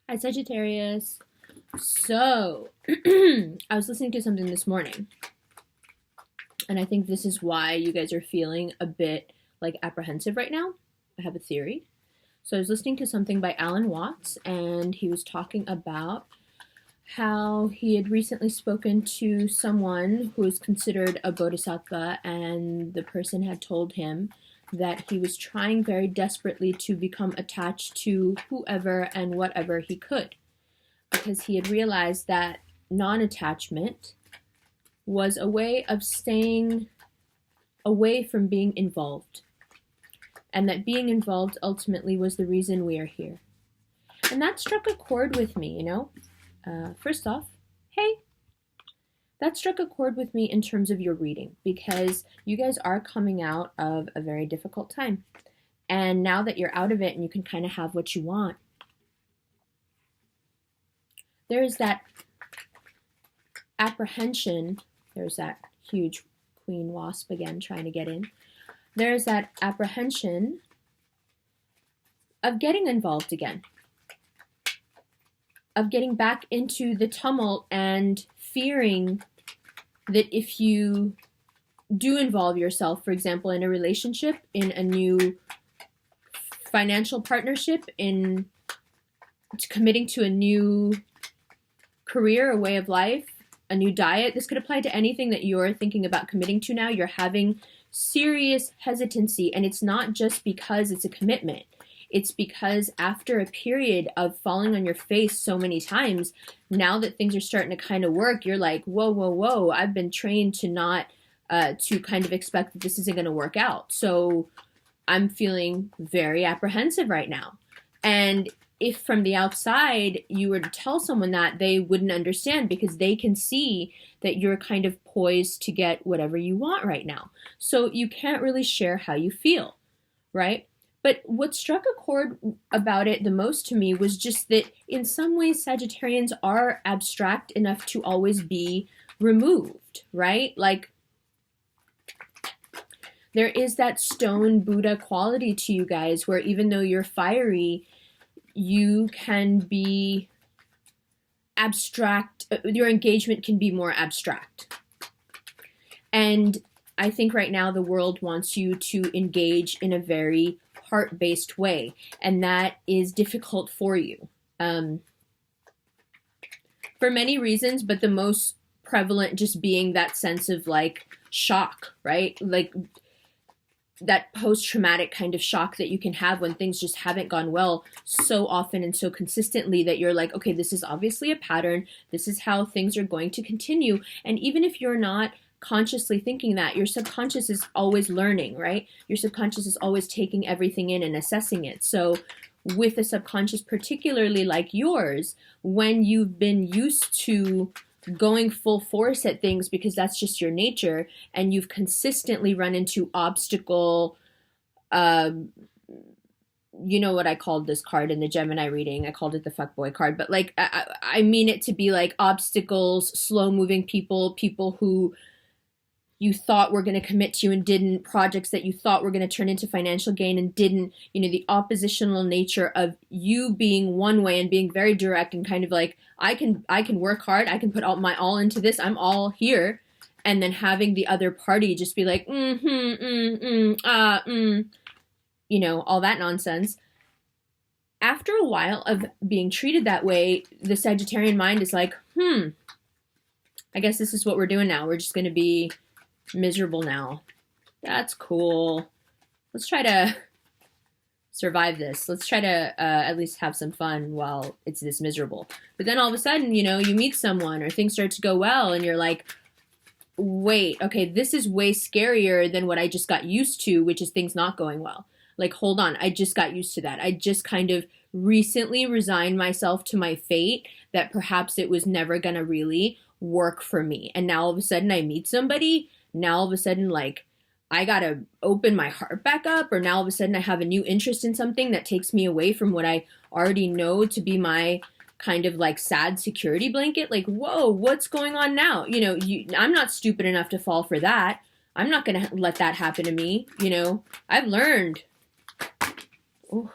Hi, Sagittarius. So, I was listening to something this morning, and I think this is why you guys are feeling a bit like apprehensive right now. I have a theory. So, I was listening to something by Alan Watts, and he was talking about how he had recently spoken to someone who is considered a bodhisattva, and the person had told him that he was trying very desperately to become attached to whoever and whatever he could, because he had realized that non-attachment was a way of staying away from being involved, and that being involved ultimately was the reason we are here. And that struck a chord with me, First off, hey, that struck a chord with me in terms of your reading, because you guys are coming out of a very difficult time. And now that you're out of it and you can kind of have what you want, there's that apprehension. There's that huge queen wasp again trying to get in. There's that apprehension of getting involved again, of getting back into the tumult and fearing that if you do involve yourself, for example, in a relationship, in a new financial partnership, in committing to a new career, a way of life, a new diet, this could apply to anything that you're thinking about committing to now. You're having serious hesitancy, and it's not just because it's a commitment. It's because after a period of falling on your face so many times, now that things are starting to kind of work, you're like, whoa, whoa, whoa, I've been trained to not, to kind of expect that this isn't going to work out. So I'm feeling very apprehensive right now. And if from the outside you were to tell someone that, they wouldn't understand, because they can see that you're kind of poised to get whatever you want right now. So you can't really share how you feel, right? But what struck a chord about it the most to me was just that in some ways Sagittarians are abstract enough to always be removed, right? Like, there is that stone Buddha quality to you guys where even though you're fiery, you can be abstract. Your engagement can be more abstract. And I think right now the world wants you to engage in a very heart-based way, and that is difficult for you for many reasons, but the most prevalent just being that sense of like shock, right? Like that post-traumatic kind of shock that you can have when things just haven't gone well so often and so consistently that you're like, okay, this is obviously a pattern. This is how things are going to continue. And even if you're not consciously thinking that, your subconscious is always learning, right? Your subconscious is always taking everything in and assessing it. So with a subconscious, particularly like yours, when you've been used to going full force at things because that's just your nature, and you've consistently run into obstacle, you know what I called this card in the Gemini reading? I called it the fuckboy card, but like I mean it to be like obstacles, slow moving people, people who you thought were going to commit to you and didn't, projects that you thought were going to turn into financial gain and didn't, the oppositional nature of you being one way and being very direct and kind of like, I can work hard, I can put my all into this, I'm all here, and then having the other party just be like, all that nonsense. After a while of being treated that way, the Sagittarian mind is like, I guess this is what we're doing now. We're just going to be miserable now. That's cool. Let's try to survive this. Let's try to at least have some fun while it's this miserable. But then all of a sudden, you meet someone or things start to go well and you're like, wait, okay, this is way scarier than what I just got used to, which is things not going well. Like, hold on, I just got used to that. I just kind of recently resigned myself to my fate that perhaps it was never gonna really work for me. And now all of a sudden I meet somebody. Now all of a sudden, like, I gotta open my heart back up, or now all of a sudden I have a new interest in something that takes me away from what I already know to be my kind of like sad security blanket. Like, whoa, what's going on now? I'm not stupid enough to fall for that. I'm not gonna let that happen to me. I've learned. Ooh.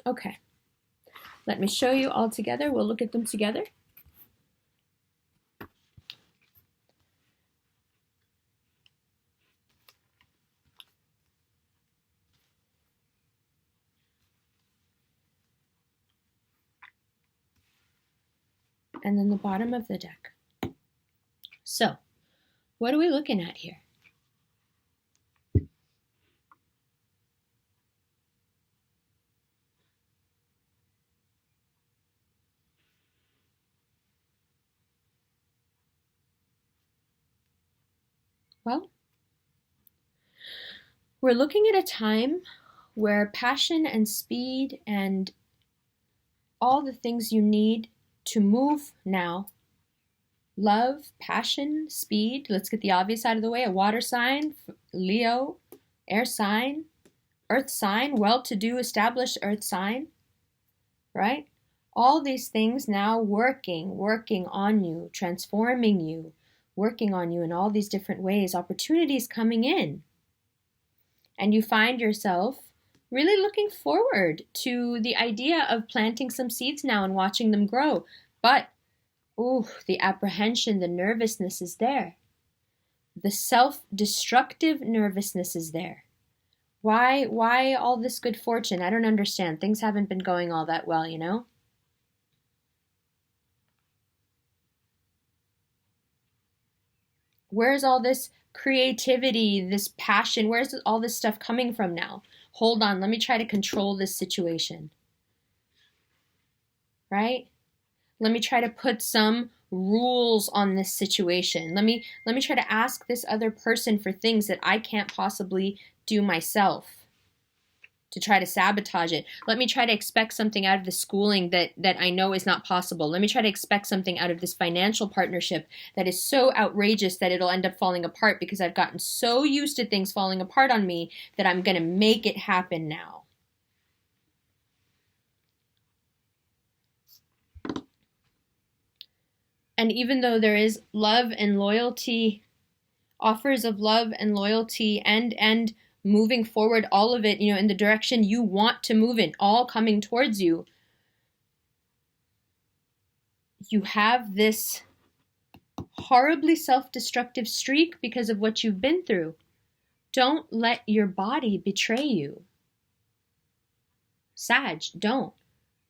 Okay, let me show you all together. We'll look at them together. And then the bottom of the deck. So, what are we looking at here? Well, we're looking at a time where passion and speed and all the things you need to move now, love, passion, speed, let's get the obvious out of the way, a water sign, Leo, air sign, earth sign, well-to-do established earth sign, right? All these things now working on you, transforming you, working on you in all these different ways, opportunities coming in. And you find yourself really looking forward to the idea of planting some seeds now and watching them grow. But, the apprehension, the nervousness is there. The self-destructive nervousness is there. Why all this good fortune? I don't understand. Things haven't been going all that well, you know? Where's all this creativity, this passion? Where's all this stuff coming from now? Hold on, let me try to control this situation. Right? Let me try to put some rules on this situation. Let me try to ask this other person for things that I can't possibly do myself, to try to sabotage it. Let me try to expect something out of the schooling that I know is not possible. Let me try to expect something out of this financial partnership that is so outrageous that it'll end up falling apart because I've gotten so used to things falling apart on me that I'm going to make it happen now. And even though there is love and loyalty, offers of love and loyalty and moving forward, all of it, in the direction you want to move in, all coming towards you, you have this horribly self-destructive streak because of what you've been through. Don't let your body betray you. Sag, don't.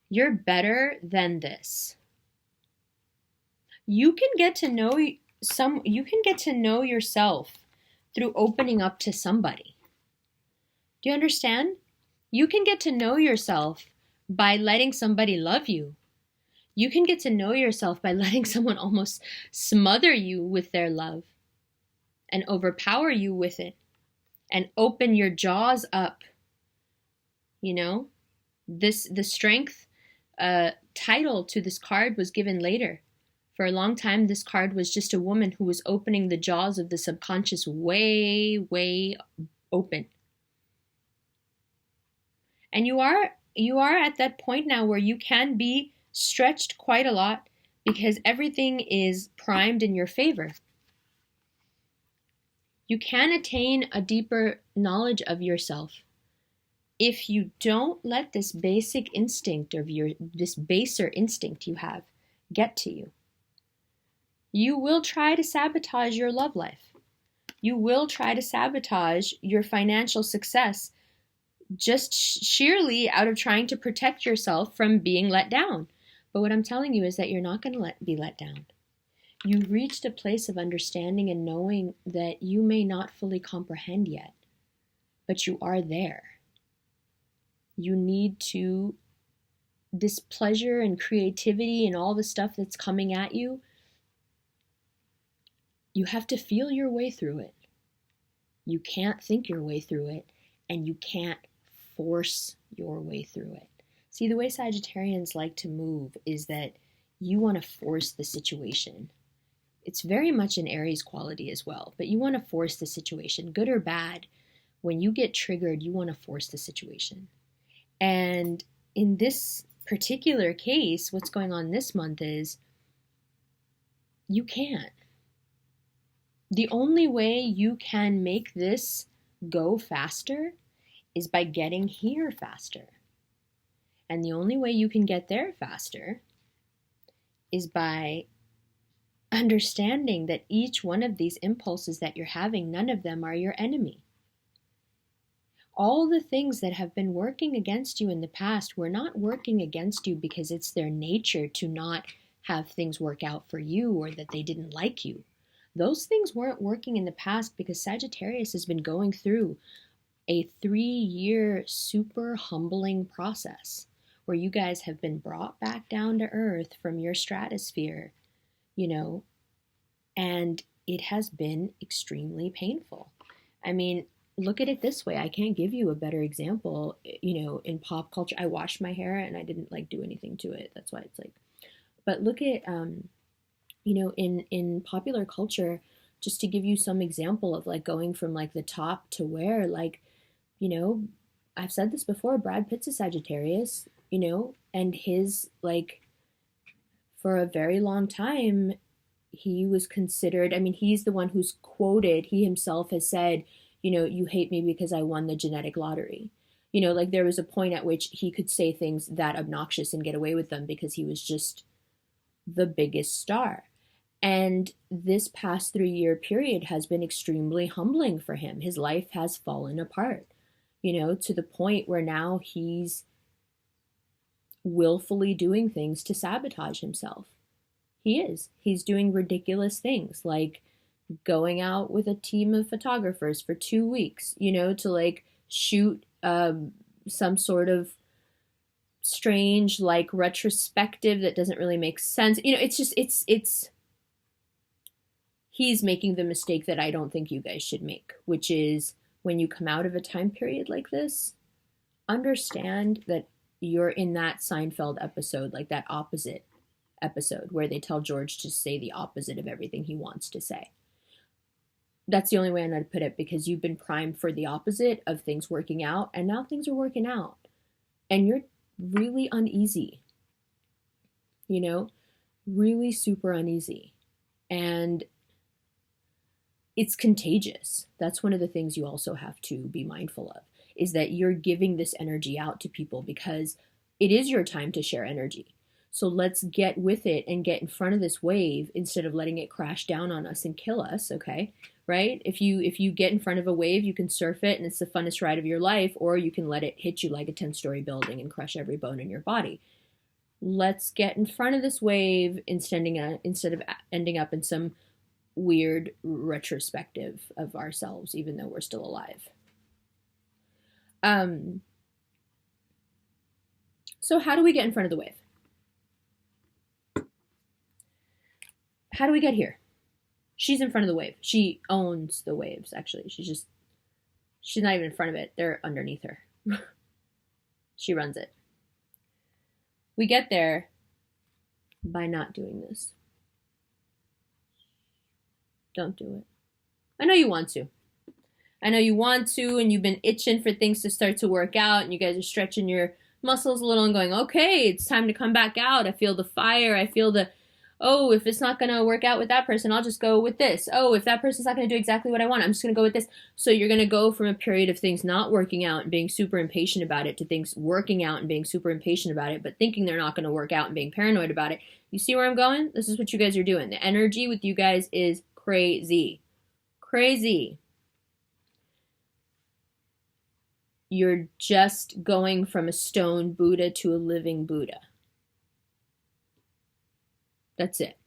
You're better than this. You can get to know yourself through opening up to somebody. Do you understand? You can get to know yourself by letting somebody love you. You can get to know yourself by letting someone almost smother you with their love and overpower you with it and open your jaws up. The strength title to this card was given later. For a long time, this card was just a woman who was opening the jaws of the subconscious way, way open. And you are at that point now where you can be stretched quite a lot because everything is primed in your favor. You can attain a deeper knowledge of yourself if you don't let this basic instinct of this baser instinct you have get to you. You will try to sabotage your love life. You will try to sabotage your financial success just sheerly out of trying to protect yourself from being let down. But what I'm telling you is that you're not going to be let down. You've reached a place of understanding and knowing that you may not fully comprehend yet, but you are there. You need to, this pleasure and creativity and all the stuff that's coming at you, you have to feel your way through it. You can't think your way through it, and you can't force your way through it. See, the way Sagittarians like to move is that you want to force the situation. It's very much an Aries quality as well, but you want to force the situation, good or bad. When you get triggered, you want to force the situation. And in this particular case, what's going on this month is you can't. The only way you can make this go faster is by getting here faster. And the only way you can get there faster is by understanding that each one of these impulses that you're having, none of them are your enemy. All the things that have been working against you in the past were not working against you because it's their nature to not have things work out for you or that they didn't like you. Those things weren't working in the past because Sagittarius has been going through a 3-year super humbling process where you guys have been brought back down to earth from your stratosphere, and it has been extremely painful. I mean, look at it this way. I can't give you a better example. In pop culture, I washed my hair and I didn't do anything to it. That's why it's but look at, in popular culture, just to give you some example of going from the top to where, I've said this before, Brad Pitt's a Sagittarius, and his, for a very long time, he was considered, he's the one who's quoted, he himself has said, you hate me because I won the genetic lottery. There was a point at which he could say things that obnoxious and get away with them because he was just the biggest star. And this past 3-year period has been extremely humbling for him. His life has fallen apart, to the point where now he's willfully doing things to sabotage himself. He's doing ridiculous things like going out with a team of photographers for 2 weeks, to shoot some sort of strange retrospective that doesn't really make sense. He's making the mistake that I don't think you guys should make, which is when you come out of a time period like this, understand that you're in that Seinfeld episode, that opposite episode where they tell George to say the opposite of everything he wants to say. That's the only way I know to put it, because you've been primed for the opposite of things working out, and now things are working out. And you're really uneasy, really super uneasy. And it's contagious. That's one of the things you also have to be mindful of, is that you're giving this energy out to people because it is your time to share energy. So let's get with it and get in front of this wave instead of letting it crash down on us and kill us, okay? Right? If you get in front of a wave, you can surf it and it's the funnest ride of your life, or you can let it hit you like a 10-story building and crush every bone in your body. Let's get in front of this wave instead of ending up in some weird retrospective of ourselves, even though we're still alive. So how do we get in front of the wave? How do we get here? She's in front of the wave. She owns the waves, actually. She's not even in front of it. They're underneath her. She runs it. We get there by not doing this. Don't do it. I know you want to. And you've been itching for things to start to work out, and you guys are stretching your muscles a little and going, okay, it's time to come back out. I feel the fire. I feel if it's not going to work out with that person, I'll just go with this. If that person's not going to do exactly what I want, I'm just going to go with this. So you're going to go from a period of things not working out and being super impatient about it to things working out and being super impatient about it, but thinking they're not going to work out and being paranoid about it. You see where I'm going? This is what you guys are doing. The energy with you guys is crazy. Crazy. You're just going from a stone Buddha to a living Buddha. That's it.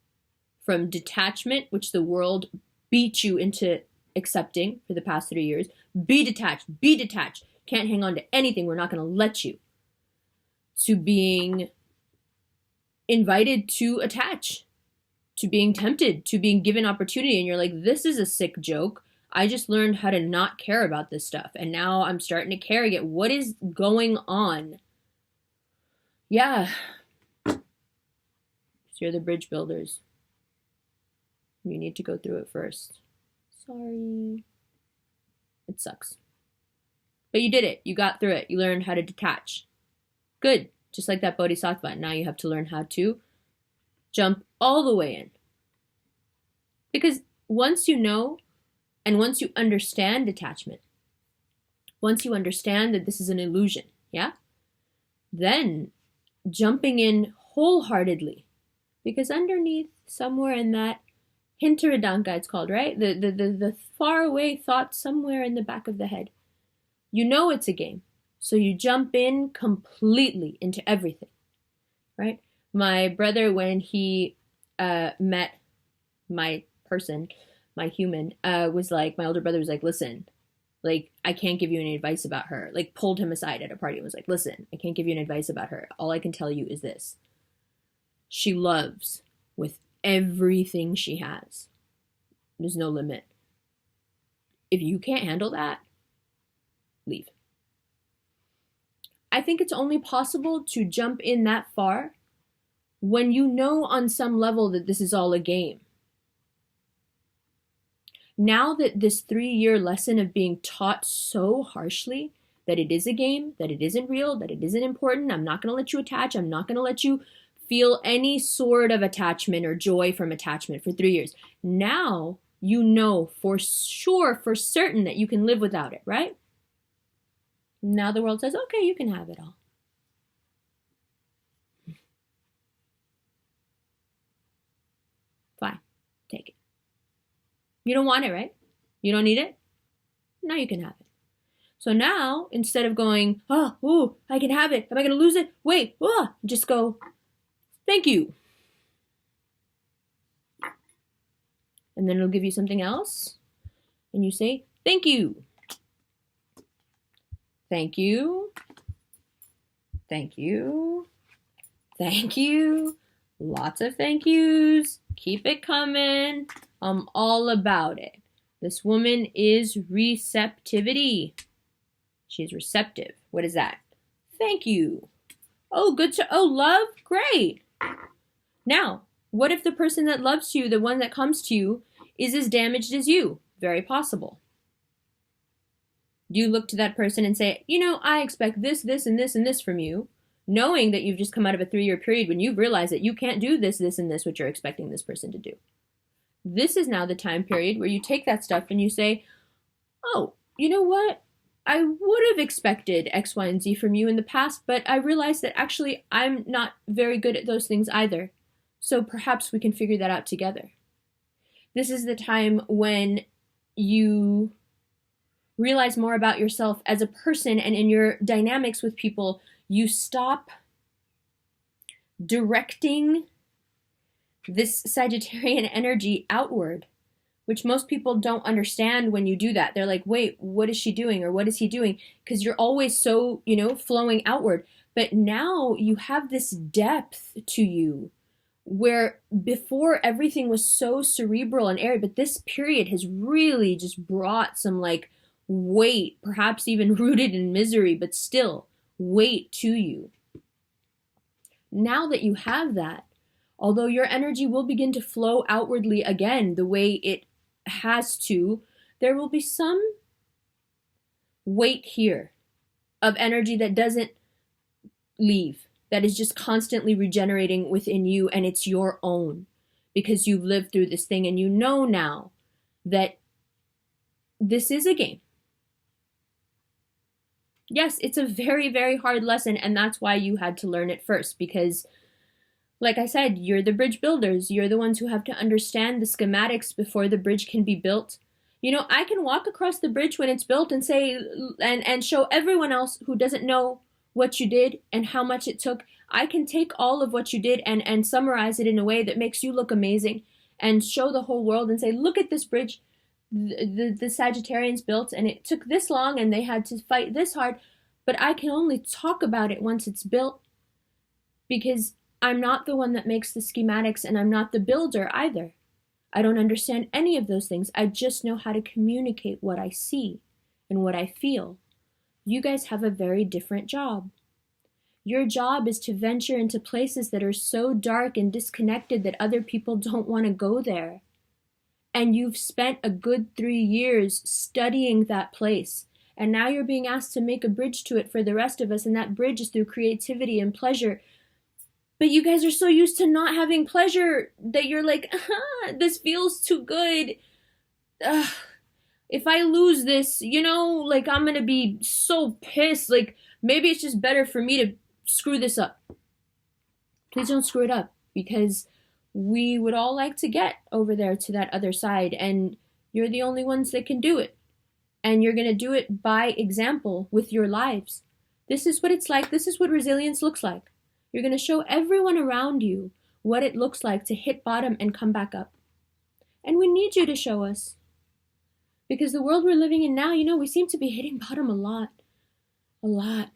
From detachment, which the world beat you into accepting for the past 3 years. Be detached. Be detached. Can't hang on to anything. We're not going to let you. To being invited to attach. To being tempted. To being given opportunity. And you're like, this is a sick joke. I just learned how to not care about this stuff. And now I'm starting to care again. What is going on? Yeah. You're the bridge builders. You need to go through it first. Sorry. It sucks. But you did it. You got through it. You learned how to detach. Good. Just like that bodhisattva. Now you have to learn how to jump all the way in. Because once you know and once you understand detachment, once you understand that this is an illusion, yeah? then jumping in wholeheartedly. Because underneath, somewhere in that Hintergedanke, it's called, right? The faraway thought somewhere in the back of the head. You know it's a game. So you jump in completely into everything, right? My brother, when he met my person, my human, was like, my older brother was like, listen, like, I can't give you any advice about her. Like, pulled him aside at a party and was like, listen, I can't give you any advice about her. All I can tell you is this. She loves with everything she has. There's no limit. If you can't handle that, leave. I think it's only possible to jump in that far when you know on some level that this is all a game. Now that this 3-year lesson of being taught so harshly that it is a game, that it isn't real, that it isn't important, I'm not going to let you attach, I'm not going to let you feel any sort of attachment or joy from attachment for 3 years. Now you know for sure, for certain that you can live without it, right? Now the world says, okay, you can have it all. Fine, take it. You don't want it, right? You don't need it? Now you can have it. So now, instead of going, oh, ooh, I can have it. Am I going to lose it? Wait, just go, thank you. And then it'll give you something else. And you say, thank you. Thank you. Thank you. Thank you. Lots of thank yous. Keep it coming. I'm all about it. This woman is receptivity. She's receptive. What is that? Thank you. Oh, love? Great. Now, what if the person that loves you, the one that comes to you, is as damaged as you? Very possible. Do you look to that person and say, you know, I expect this, this, and this, and this from you, knowing that you've just come out of a 3-year period when you've realized that you can't do this, this, and this, what you're expecting this person to do. This is now the time period where you take that stuff and you say, oh, you know what? I would have expected X, Y, and Z from you in the past, but I realized that actually I'm not very good at those things either. So perhaps we can figure that out together. This is the time when you realize more about yourself as a person, and in your dynamics with people, you stop directing this Sagittarian energy outward, which most people don't understand when you do that. They're like, wait, what is she doing? Or what is he doing? Because you're always so, flowing outward. But now you have this depth to you where before everything was so cerebral and airy, but this period has really just brought some weight, perhaps even rooted in misery, but still weight to you. Now that you have that, although your energy will begin to flow outwardly again the way it has to, there will be some weight here of energy that doesn't leave, that is just constantly regenerating within you, and it's your own because you've lived through this thing and you know now that this is a game. Yes, it's a very, very hard lesson, and that's why you had to learn it first, because like I said, you're the bridge builders. You're the ones who have to understand the schematics before the bridge can be built. I can walk across the bridge when it's built and say, and show everyone else who doesn't know what you did and how much it took. I can take all of what you did and summarize it in a way that makes you look amazing and show the whole world and say, look at this bridge the Sagittarians built, and it took this long and they had to fight this hard, but I can only talk about it once it's built, because I'm not the one that makes the schematics, and I'm not the builder either. I don't understand any of those things. I just know how to communicate what I see and what I feel. You guys have a very different job. Your job is to venture into places that are so dark and disconnected that other people don't want to go there. And you've spent a good 3 years studying that place. And now you're being asked to make a bridge to it for the rest of us, and that bridge is through creativity and pleasure. But you guys are so used to not having pleasure that you're like, this feels too good. If I lose this, I'm going to be so pissed. Maybe it's just better for me to screw this up. Please don't screw it up, because we would all like to get over there to that other side, and you're the only ones that can do it. And you're going to do it by example with your lives. This is what it's like. This is what resilience looks like. You're going to show everyone around you what it looks like to hit bottom and come back up. And we need you to show us. Because the world we're living in now, we seem to be hitting bottom a lot. A lot.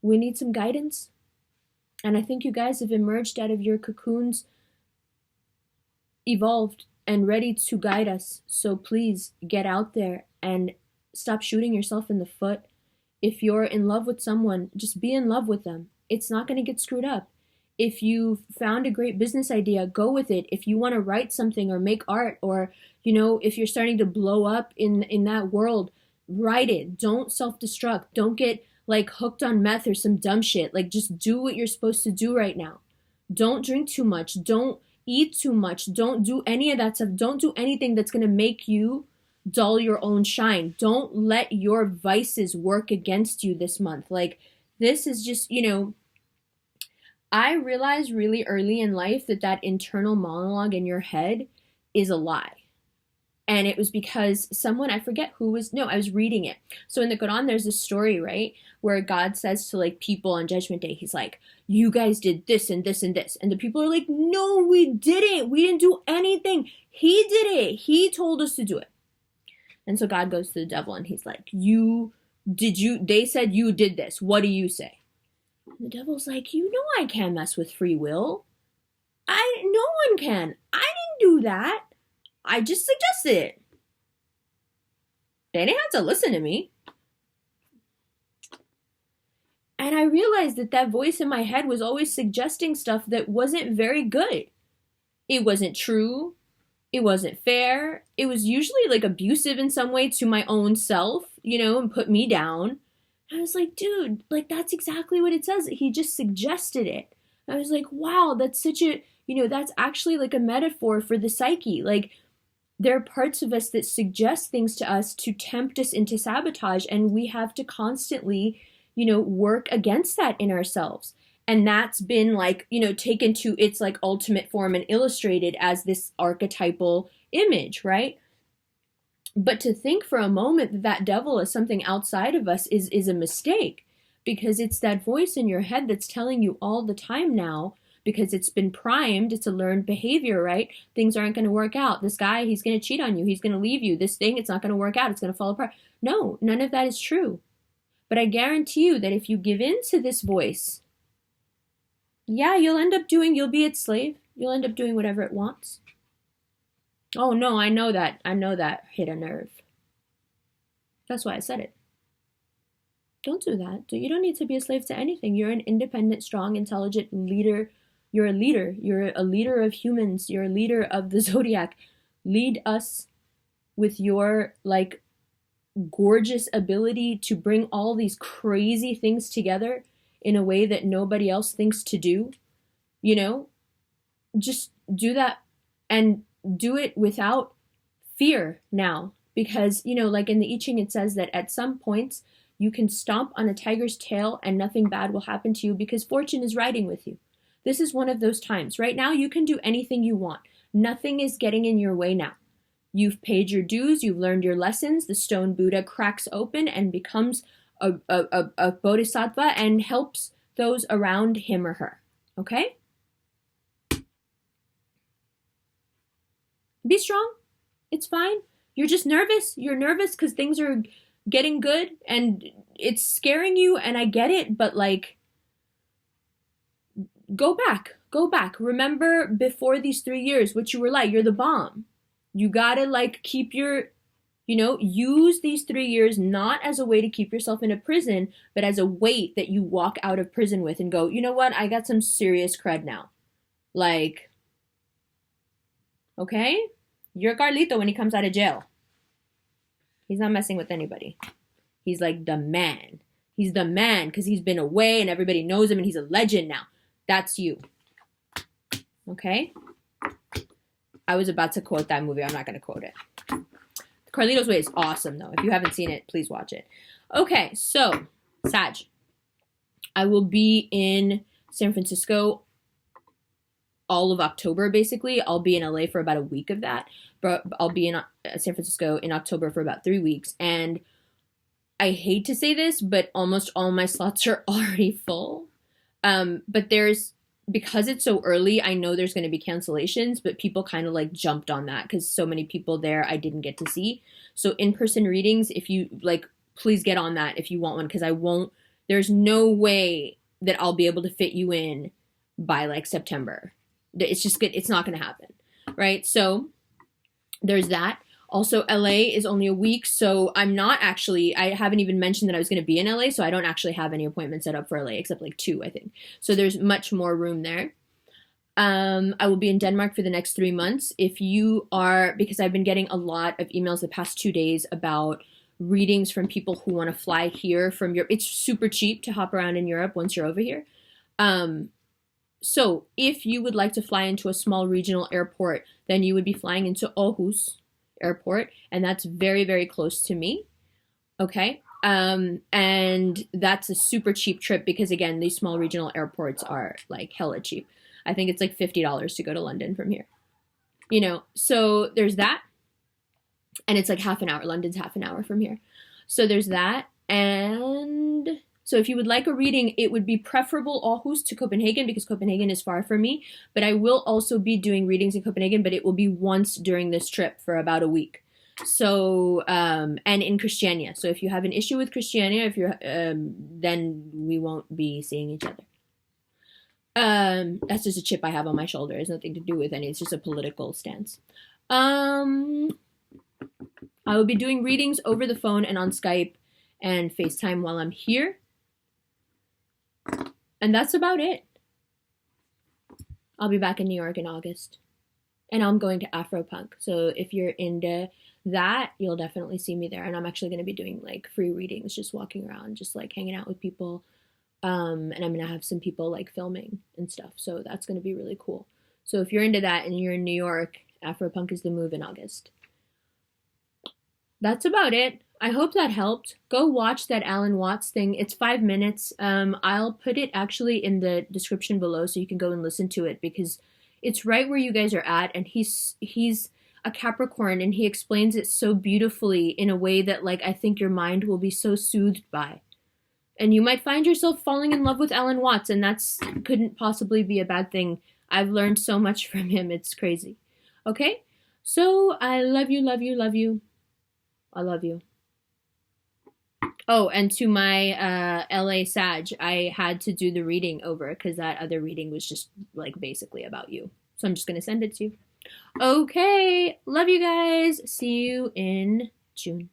We need some guidance. And I think you guys have emerged out of your cocoons, evolved and ready to guide us. So please get out there and stop shooting yourself in the foot. If you're in love with someone, just be in love with them. It's not going to get screwed up. If you found a great business idea, go with it. If you want to write something or make art, or, if you're starting to blow up in that world, write it. Don't self-destruct. Don't get hooked on meth or some dumb shit. Just do what you're supposed to do right now. Don't drink too much. Don't eat too much. Don't do any of that stuff. Don't do anything that's going to make you dull your own shine. Don't let your vices work against you this month. This is just, I realized really early in life that internal monologue in your head is a lie. And it was because someone, I forget who was, no, I was reading it. So in the Quran, there's this story, right, where God says to people on Judgment Day, he's like, you guys did this and this and this. And the people are like, no, we didn't. We didn't do anything. He did it. He told us to do it. And so God goes to the devil and he's like, they said you did this. What do you say? And the devil's like, I can't mess with free will. No one can. I didn't do that. I just suggested it. They didn't have to listen to me. And I realized that voice in my head was always suggesting stuff that wasn't very good. It wasn't true. It wasn't fair. It was usually abusive in some way to my own self, and put me down. I was like, dude, that's exactly what it says. He just suggested it. I was like, wow, that's such a, that's actually a metaphor for the psyche. There are parts of us that suggest things to us to tempt us into sabotage, and we have to constantly, work against that in ourselves. And that's been taken to its ultimate form and illustrated as this archetypal image, right? But to think for a moment that devil is something outside of us is a mistake, because it's that voice in your head that's telling you all the time now, because it's been primed, it's a learned behavior, right? Things aren't going to work out. This guy, he's going to cheat on you. He's going to leave you. This thing, it's not going to work out. It's going to fall apart. No, none of that is true. But I guarantee you that if you give in to this voice, yeah, you'll be its slave. You'll end up doing whatever it wants. Oh no, I know that hit a nerve. That's why I said it. Don't do that. You don't need to be a slave to anything. You're an independent, strong, intelligent leader. You're a leader. You're a leader of humans. You're a leader of the zodiac. Lead us with your gorgeous ability to bring all these crazy things together in a way that nobody else thinks to do. Just do that, and do it without fear now. Because, in the I Ching, it says that at some points you can stomp on a tiger's tail and nothing bad will happen to you because fortune is riding with you. This is one of those times. Right now, you can do anything you want. Nothing is getting in your way now. You've paid your dues. You've learned your lessons. The stone Buddha cracks open and becomes a bodhisattva and helps those around him or her. Okay? Be strong. It's fine. You're just nervous. You're nervous because things are getting good and it's scaring you, and I get it, but go back. Remember before these 3 years what you were like. You're the bomb. You gotta keep your, use these 3 years not as a way to keep yourself in a prison, but as a weight that you walk out of prison with and go, you know what, I got some serious cred now. Okay? You're Carlito when he comes out of jail. He's not messing with anybody. He's the man. He's the man because he's been away and everybody knows him and he's a legend now. That's you. Okay? I was about to quote that movie. I'm not going to quote it. Carlito's Way is awesome, though. If you haven't seen it, please watch it. Okay, so, Sag. I will be in San Francisco all of October, basically. I'll be in LA for about a week of that, but I'll be in San Francisco in October for about 3 weeks. And I hate to say this, but almost all my slots are already full. But because it's so early, I know there's going to be cancellations, but people kind of like jumped on that because so many people there I didn't get to see. So in-person readings, if you like, please get on that if you want one, because there's no way that I'll be able to fit you in by like September. It's just good. It's not going to happen. Right. So there's that. Also, LA is only a week, so I haven't even mentioned that I was going to be in LA, so I don't actually have any appointments set up for LA, except like 2, I think. So there's much more room there. I will be in Denmark for the next 3 months. Because I've been getting a lot of emails the past 2 days about readings from people who want to fly here from Europe. It's super cheap to hop around in Europe once you're over here. So if you would like to fly into a small regional airport, then you would be flying into Aarhus Airport, and that's very, very close to me. Okay. And that's a super cheap trip because, again, these small regional airports are like hella cheap. I think it's like $50 to go to London from here. So there's that. And it's like half an hour. London's half an hour from here. So there's that. And so if you would like a reading, it would be preferable Aarhus to Copenhagen because Copenhagen is far from me. But I will also be doing readings in Copenhagen, but it will be once during this trip for about a week. So, and in Christiania. So if you have an issue with Christiania, then we won't be seeing each other. That's just a chip I have on my shoulder. It has nothing to do with any. It's just a political stance. I will be doing readings over the phone and on Skype and FaceTime while I'm here. And that's about it. I'll be back in New York in August. And I'm going to Afropunk. So if you're into that, you'll definitely see me there. And I'm actually going to be doing like free readings, just walking around, just like hanging out with people. And I'm going to have some people like filming and stuff. So that's going to be really cool. So if you're into that and you're in New York, Afropunk is the move in August. That's about it. I hope that helped. Go watch that Alan Watts thing. It's 5 minutes. I'll put it actually in the description below so you can go and listen to it because it's right where you guys are at. And he's a Capricorn and he explains it so beautifully in a way that like I think your mind will be so soothed by. And you might find yourself falling in love with Alan Watts, and that's couldn't possibly be a bad thing. I've learned so much from him. It's crazy. Okay? So I love you, love you, love you. I love you. Oh, and to my LA Sag, I had to do the reading over because that other reading was just like basically about you. So I'm just going to send it to you. Okay. Love you guys. See you in June.